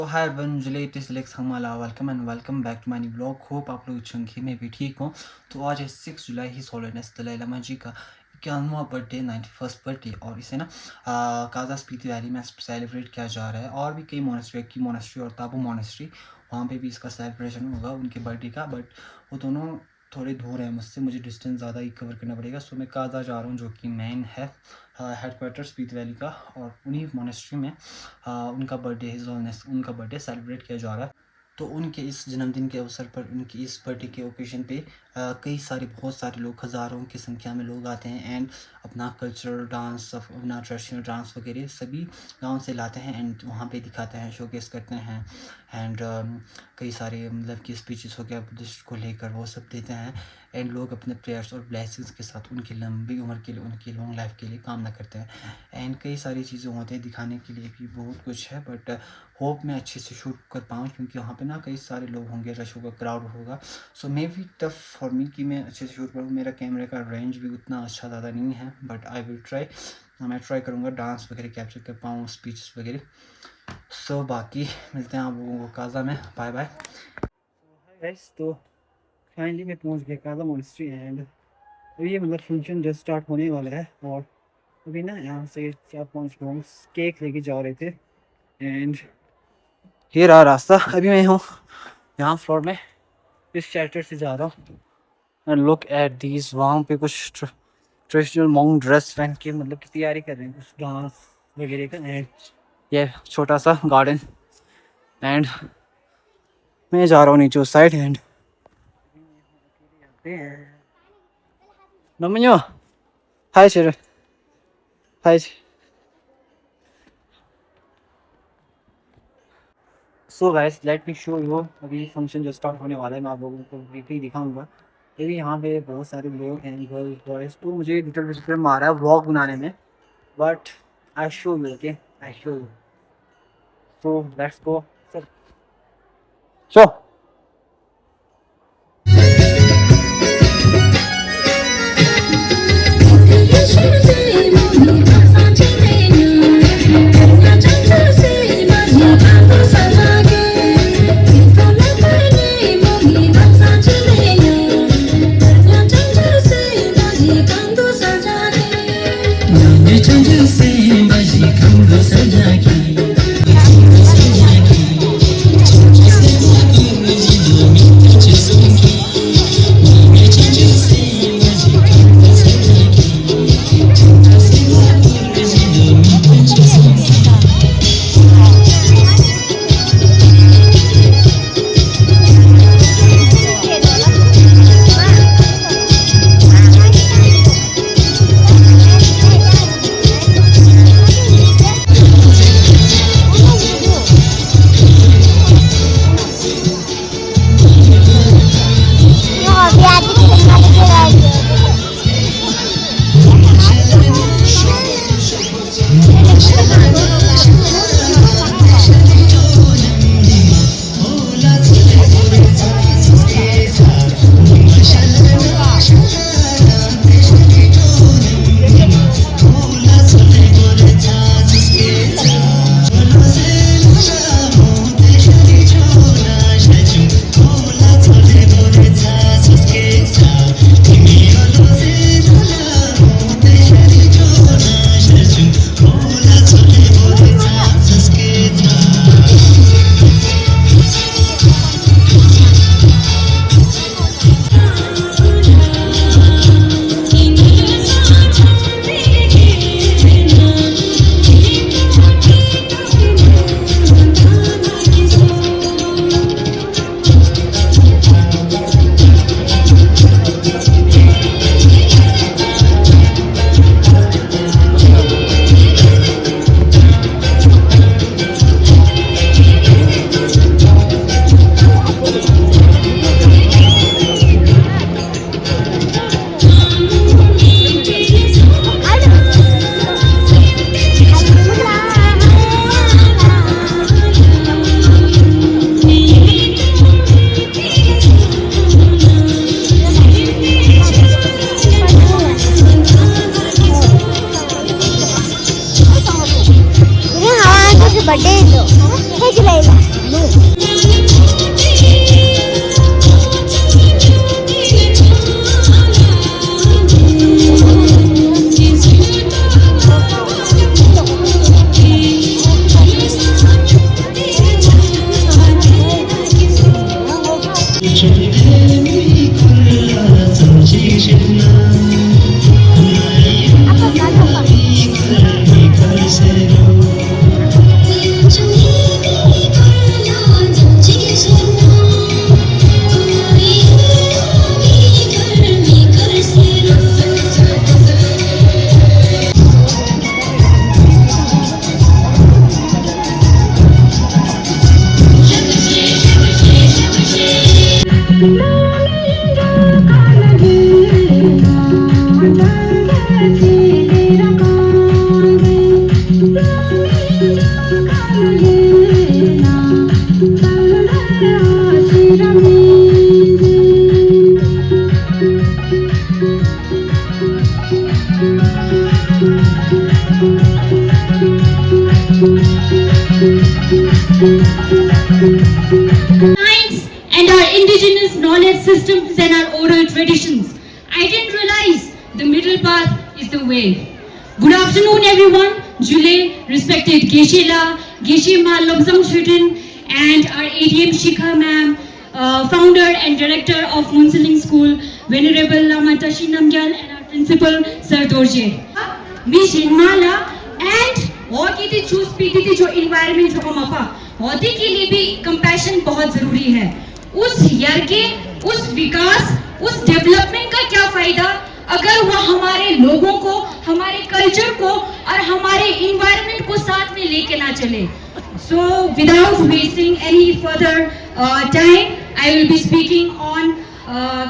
तो hi everyone, मुझे latest लेक्स हमला welcome and welcome back to my new blog. Hope आप लोग चंकी में भी ठीक हो। तो आज है 6 जुलाई, ही होलिनेस दलाई लामा जी का 91वां बर्थडे, 91st बर्थडे, और इसे ना काजा स्पीति वैली में सेलिब्रेट किया जा रहा है। और भी कई मोनेस्ट्री, की मोनेस्ट्री और ताबू मोनेस्ट्री, वहाँ पे भी इसका सेलिब्रेशन होगा उनके बर्थडे का। बट वो दोनों थोड़े दूर है मुझसे, मुझे डिस्टेंस ज़्यादा ही कवर करना पड़ेगा। सो मैं काजा जा रहा हूँ, जो कि मेन है हेडक्वार्टर स्पीति वैली का, और उन्हीं मोनेस्ट्री में उनका बर्थडे, उनका बर्थडे सेलिब्रेट किया जा रहा है। तो उनके इस जन्मदिन के अवसर पर, उनकी इस बर्थडे के ओकेजन पे बहुत सारे लोग, हज़ारों की संख्या में लोग आते हैं एंड अपना कल्चरल डांस, अपना ट्रेडिशनल डांस वगैरह सभी गांव से लाते हैं एंड वहाँ पे दिखाते हैं, शोकेस करते हैं। एंड कई सारे मतलब कि स्पीचेस हो गया बुद्धिस्ट को लेकर, वो सब देते हैं। एंड लोग अपने प्रेयर्स और ब्लेसिंग्स के साथ उनकी लंबी उम्र के लिए, उनकी लॉन्ग लाइफ के लिए कामना करते हैं। एंड कई सारी चीज़ें होती हैं, दिखाने के लिए भी बहुत कुछ है। बट होप मैं अच्छे से शूट कर पाऊँ, क्योंकि वहाँ पे ना कई सारे लोग होंगे, रश होगा, क्राउड होगा। So may be tough for me कि मैं अच्छे से शूट करूँ। मेरा कैमरे का रेंज भी उतना अच्छा ज़्यादा नहीं है, बट आई विल ट्राई। मैं ट्राई करूँगा डांस वगैरह कैप्चर कर पाऊँ, स्पीचेस वगैरह। सो बाकी मिलते हैं आप लोगों को काजा में। Bye bye guys. तो फाइनली मैं पहुँच गया काजा मोनेस्ट्री एंड अभी ये मतलब फंक्शन जस्ट स्टार्ट होने वाला है। और अभी ना यहाँ से 4-5 लोग केक लेके जा रहे थे एंड ये रहा रास्ता। अभी मैं हूँ यहाँ फ्लोर में, इस शेल्टर से जा रहा हूँ। एंड लुक एट दीज, वहाँ पे कुछ ट्रेडिशनल मॉन्क ड्रेस पहन के मतलब की तैयारी कर रहे हैं, कुछ डांस वगैरह का। एंड ये छोटा सा गार्डन, एंड मैं जा रहा हूँ नीचे उस साइड। एंड नमन्यो hi sir, hi. So guys let me show you, अभी फंक्शन जो स्टार्ट होने वाला है, मैं आप लोगों को ब्रीफली दिखाऊंगा। अभी यहाँ पे बहुत सारे लोग हैं, गर्ल्स बॉयज़, तो मुझे लिटिल बिट प्रॉब्लम आ रहा है व्लॉग बनाने में, but I show you, okay, I show you. So let's go sir, show. Science and our indigenous knowledge systems and our oral traditions. I didn't realize the middle path is the way. Good afternoon, everyone. Jule, respected Geshe-la, Geshe-ma Lobsang Shuten, and our ADM Shikha ma'am, founder and director of Munsiling School, Venerable Lama Tashi Namgyal, and our principal, Sir Dorje. Miss Shinmala, and और की थी choose पीती थी जो environment जो मफा होती के लिए भी कंपैशन बहुत जरूरी है. उस ईयर के उस विकास उस डेवलपमेंट का क्या फायदा अगर वह हमारे लोगों को हमारे कल्चर को और हमारे इन्वायरमेंट को साथ में लेके ना चले. So without wasting any further time, I will be speaking on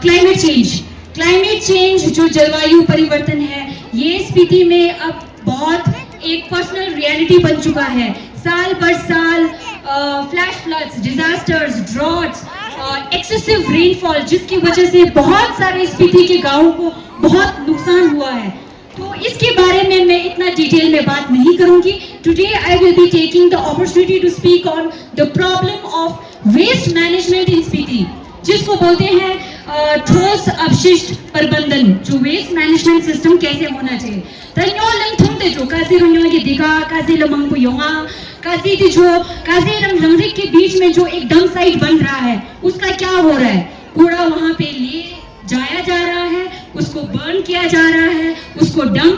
climate change. Climate change जो जलवायु परिवर्तन है ये स्पीति में अब बहुत एक पर्सनल रियलिटी बन चुका है. साल पर साल flash floods, disasters, droughts, excessive rainfall जिसकी वजह से बहुत सारे स्पीति के गांवों को बहुत नुकसान हुआ है. तो इसके बारे में मैं इतना डिटेल में बात नहीं करूंगी. Today I will be taking the opportunity to speak on the problem of waste management in Spiti जिसको बोलते हैं ठोस अपशिष्ट प्रबंधन. जो वेस्ट मैनेजमेंट सिस्टम कैसे होना चाहिए. जो काजी ये दिखा काजी लमंग योंगा काजी थी जो काजी रंग के बीच में जो एक डंप साइट बन रहा है उसका क्या हो रहा है. कूड़ा वहां पे ले जाया जा रहा है, उसको बर्न किया जा रहा है, उसको dump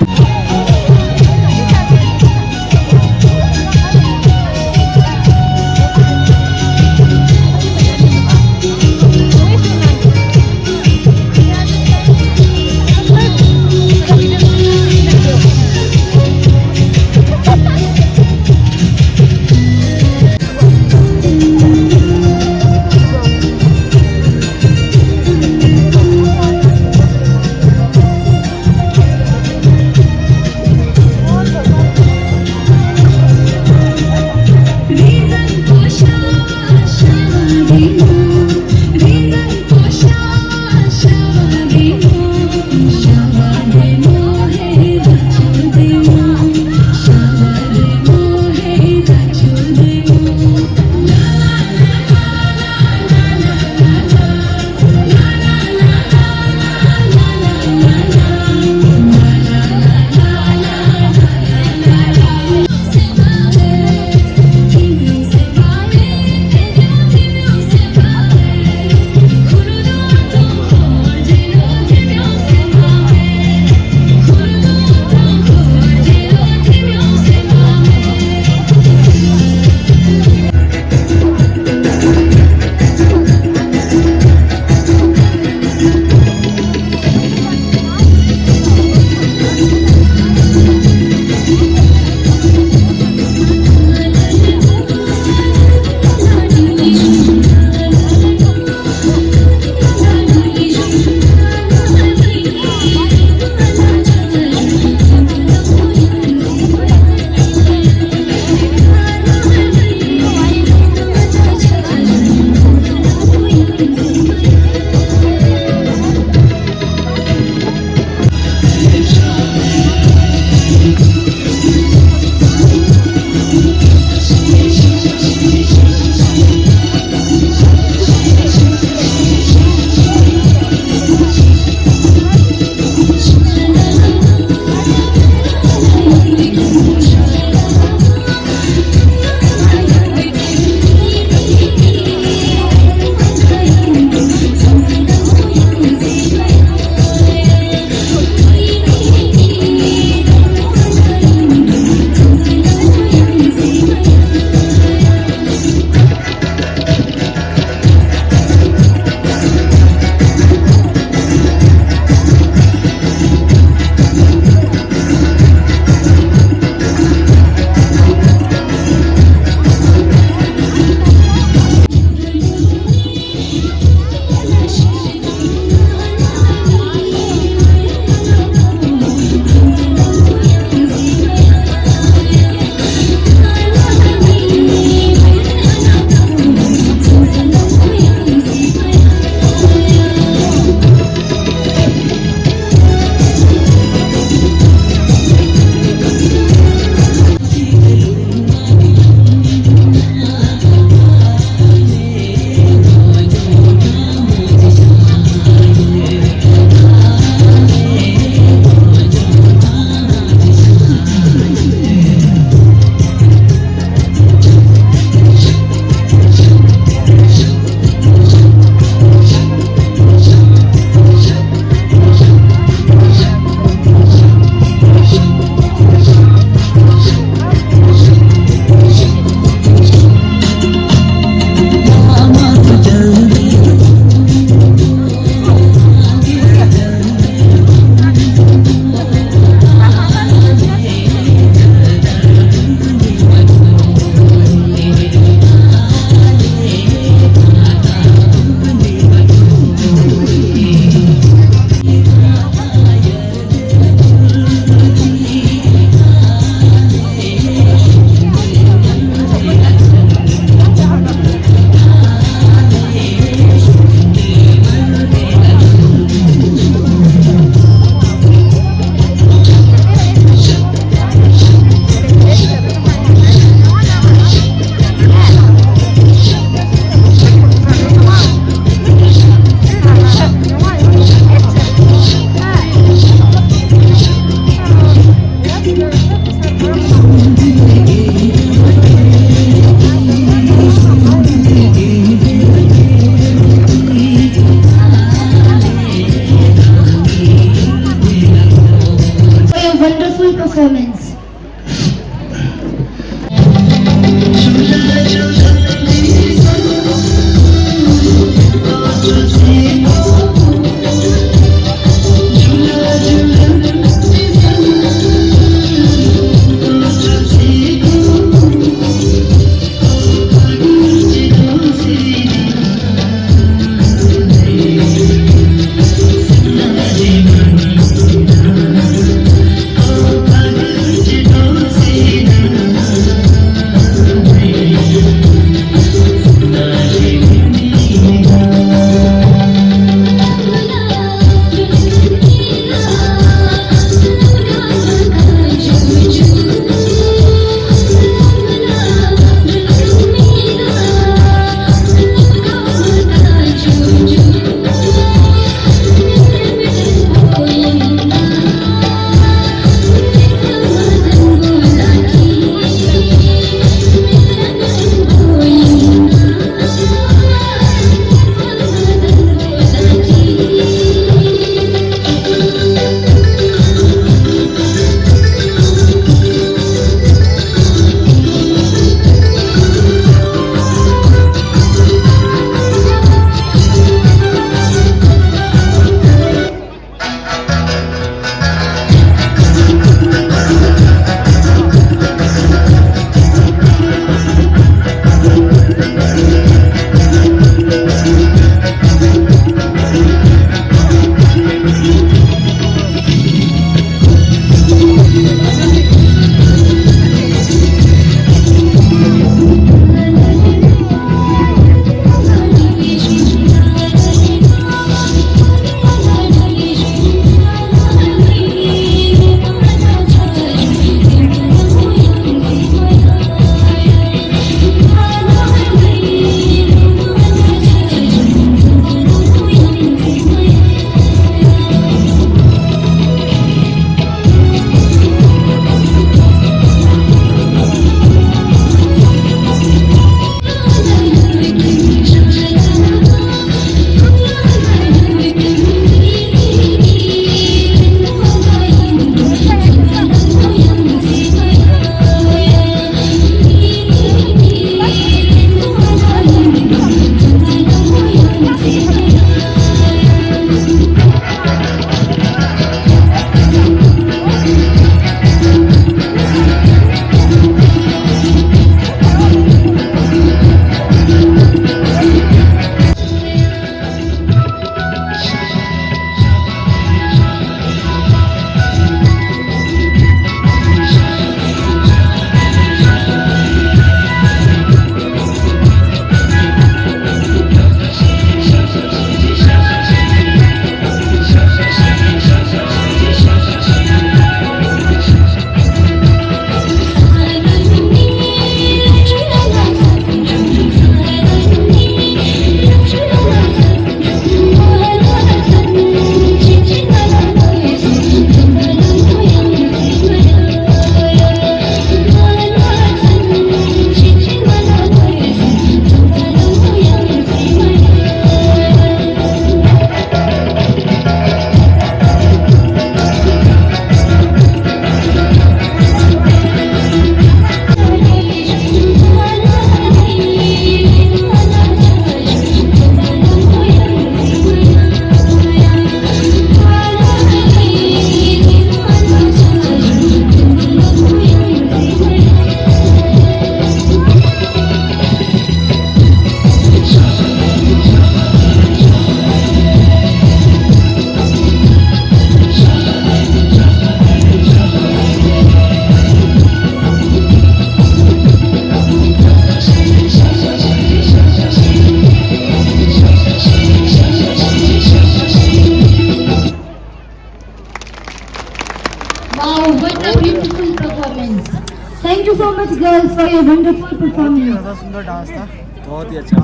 girls for your wonderful performance. ज़्यादा सुंदर डांस था। बहुत ही अच्छा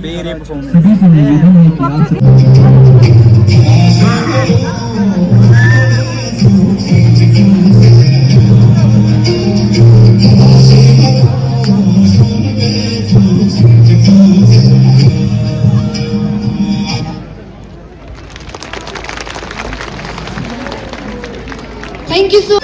बेरे परफॉर्मेंस। Thank you so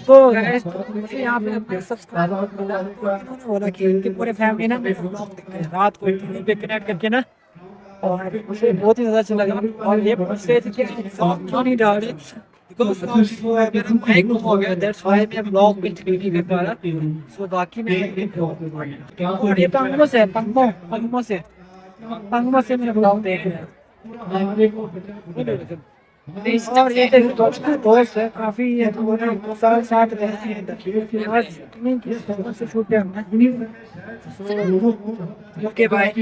तो मुझे यहाँ पे अपने सब्सक्राइबर मिला, उन्होंने बोला कि उनकी पूरे फैमिली ना मेरे व्लॉग देखते हैं रात को टीवी पे कनेक्ट करके ना, और मुझे बहुत ही ज़्यादा अच्छा लगा। और ये पूछते थे कि व्लॉग क्यों नहीं डाल रहे, बिकॉज मेरा माइक हो गया, दैट्स व्हाई मैं व्लॉग कंटिन्यू नहीं कर पा रहा। सो बाकी मैं और ये पंगमो से मेरे व्लॉग देख रहे हैं। और ये दोस्त है काफी, साथ रहते हैं आज से शूट करना। Okay bye.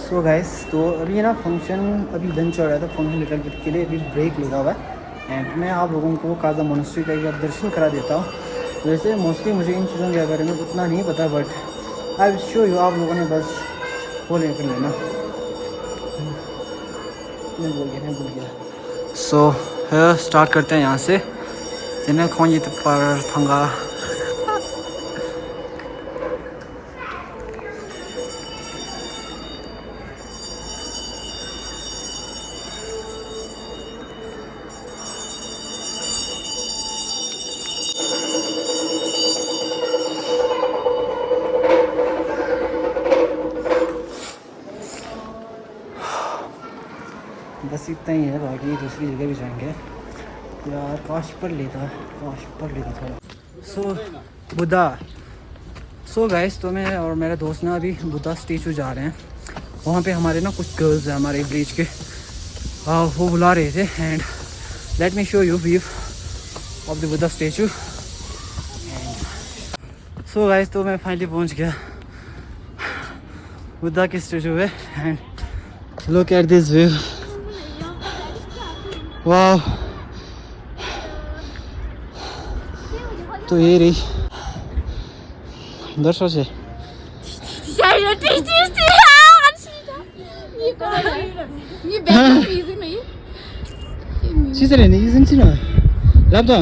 सो गाइस, तो अभी ना फंक्शन अभी लंच हो रहा था, फंक्शन लिटिल बिट के लिए अभी ब्रेक लगा हुआ है। एंड मैं आप लोगों को काजा मोनेस्ट्री का एक बार दर्शन करा देता हूँ। वैसे मोस्टली मुझे इन चीज़ों के बारे में उतना नहीं पता, but I will show you, आप लोगों ने बस वो ले कर लेना। मैं भूल गया। सो स्टार्ट करते हैं यहाँ से। जिन्हें कौन ये पर थंगा बस इतना ही है, बाकी दूसरी जगह भी जाएंगे यार। काश पर लेता थोड़ा। सो बुद्धा, सो गाइस, तो मैं और मेरे दोस्त ना अभी बुद्धा स्टैचू जा रहे हैं। वहाँ पे हमारे ना कुछ गर्ल्स हैं हमारे ब्रिज के, वो बुला रहे थे। And let me show you view of the Buddha statue. So guys, तो मैं फाइनली पहुँच गया बुद्धा के स्टैचू पे। And look at this view, वाह। तो ये रही दर्शक से 시스레니 이승치나 랍다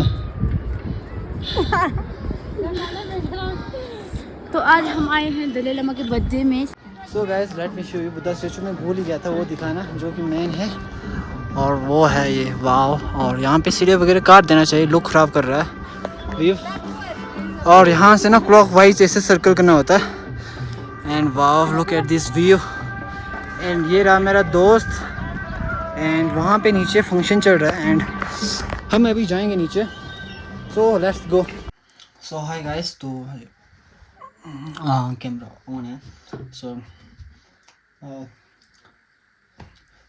तो आज हम आए हैं दलाई लामा के बर्थडे में। सो guys let me show you Buddha statue में भूल ही गया था वो दिखाना जो कि मेन है और वो है ये वाव। और यहाँ पे सीढ़ी वगैरह काट देना चाहिए, लुक ख़राब कर रहा है व्यू। और यहाँ से ना क्लॉक वाइज ऐसे सर्कल करना होता है। And wow look at this view. And ये रहा मेरा दोस्त एंड वहाँ पे नीचे फंक्शन चल रहा है एंड हम अभी जाएंगे नीचे। So let's go. So hi guys, तो कैमरा ऑन है।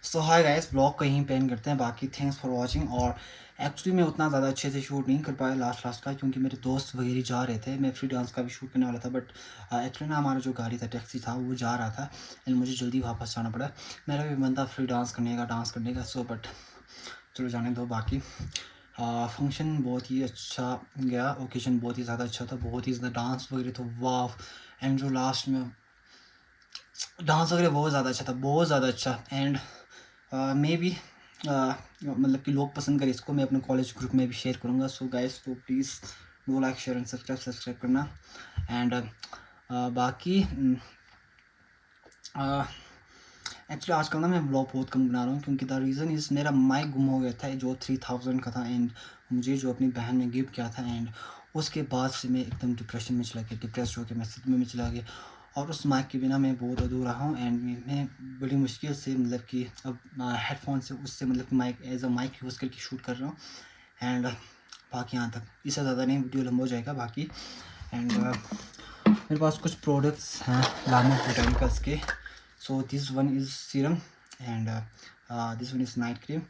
सो हाय गाइस, ब्लॉग कहीं पे एंड करते हैं। बाकी थैंक्स फॉर वाचिंग। और एक्चुअली मैं उतना ज़्यादा अच्छे से शूट नहीं कर पाया लास्ट का, क्योंकि मेरे दोस्त वगैरह जा रहे थे। मैं फ्री डांस का भी शूट करने वाला था, बट एक्चुअली ना हमारा जो गाड़ी था, टैक्सी था, वो जा रहा था एंड मुझे जल्दी वापस जाना पड़ा। मेरा भी मन था फ्री डांस करने का सो बट चलो जाने दो। बाकी फंक्शन बहुत ही अच्छा गया, ओकेजन बहुत ही ज़्यादा अच्छा था, बहुत ही ज़्यादा डांस वगैरह तो वाव। एंड जो लास्ट में डांस वगैरह बहुत ज़्यादा अच्छा था, बहुत ज़्यादा अच्छा। एंड मे बी मतलब कि लोग पसंद करें इसको, मैं अपने कॉलेज ग्रुप में भी शेयर करूँगा। सो गाइस, तो please do like share and subscribe करना। एंड बाकी एक्चुअली आजकल ना मैं ब्लॉग बहुत कम बना रहा हूँ, क्योंकि द रीज़न इज़ मेरा माइक गुम हो गया था जो 3000 का था एंड मुझे जो अपनी बहन ने गिफ्ट किया था। एंड उसके बाद से मैं एकदम डिप्रेशन में चला गया, डिप्रेस होकर मैं सदमे में चला गया। और उस माइक के बिना मैं बहुत अधूरा हूँ एंड मैं बड़ी मुश्किल से मतलब कि अब हेडफोन से उससे मतलब कि mike as a mike use करके शूट कर रहा हूँ। एंड बाकी यहाँ तक, इससे ज़्यादा नहीं, वीडियो लंबा हो जाएगा बाकी। एंड मेरे पास कुछ प्रोडक्ट्स हैं लामा बोटानिकल्स के। So this one is serum and this one is night cream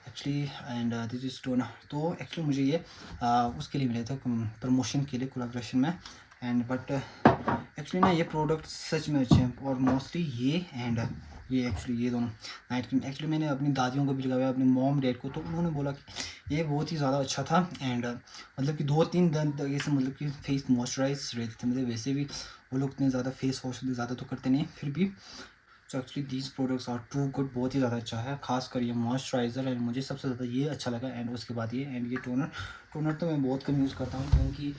actually and this is toner. तो एक्चुअली मुझे ये उसके लिए मिले थे, प्रमोशन के लिए, कोलैबोरेशन में। एंड बट एक्चुअली ना ये प्रोडक्ट सच में अच्छे हैं, और मोस्टली ये एंड ये एक्चुअली ये दोनों नाइट क्रीम एक्चुअली मैंने अपनी दादियों को भी लगाया, अपनी मॉम डैड को, तो उन्होंने बोला कि ये बहुत ही ज़्यादा अच्छा था। एंड मतलब कि 2-3 दिन तक ऐसे मतलब कि फेस मॉइस्चराइज रहते थे, मतलब वैसे भी वो लोग इतने ज़्यादा फेस वॉश ज़्यादा तो करते नहीं, फिर भी so actually these products are too good, बहुत ही ज़्यादा अच्छा है, खासकर ये मॉइस्चराइज़र। एंड मुझे सबसे ज़्यादा ये अच्छा लगा। एंड उसके बाद ये एंड ये टोनर तो मैं बहुत कम यूज़ करता हूँ, क्योंकि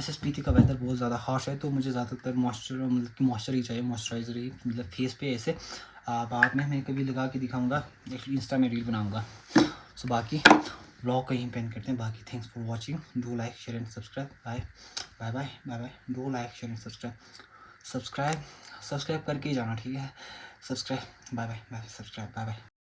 SSPT का वेदर बहुत ज़्यादा हार्श है, तो मुझे ज़्यादातर मतलब कि मॉइस्चर ही चाहिए, मॉइस्चराइज़र ही, मतलब फेस पे ऐसे। बाद में मैं कभी लगा के दिखाऊँगा, एक्चुअली इंस्टा में रील बनाऊँगा। सो बाकी ब्लॉग कहीं पेन करते हैं। बाकी thanks for watching, do like share and subscribe. Bye bye bye bye bye. Do like share and subscribe करके ही जाना, ठीक है? Subscribe, bye bye bye, subscribe, bye bye.